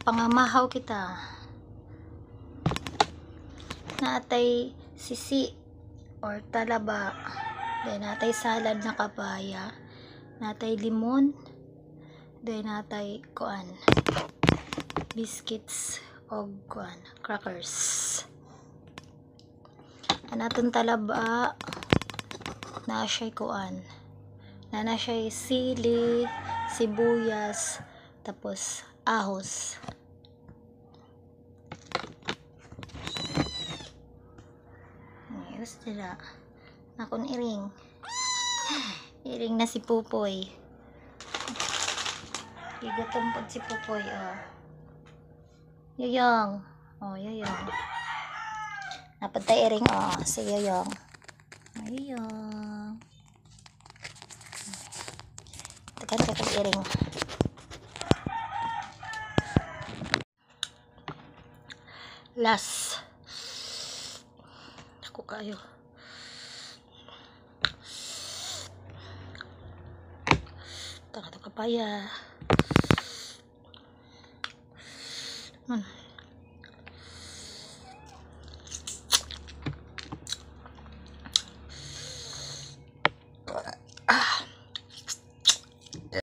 pangamahaw kita. Natay sisi or talaba. Then natay salad na kabaya. Natay limon. Then natay kuan. Biscuits o kuan, crackers. Anatong talaba na siya kuan. Na siya sili, sibuyas, tapos ahos. Ayos nila. Nakon iring. Iring na si Pupoy. Igatumpod si Pupoy, oh. Yoyong. Oh, Yoyong. Napantay iring, oh. Si Yoyong. Oh, Yoyong. Tekan ka kag iring. Last. Ako kayo. Taka kapaya.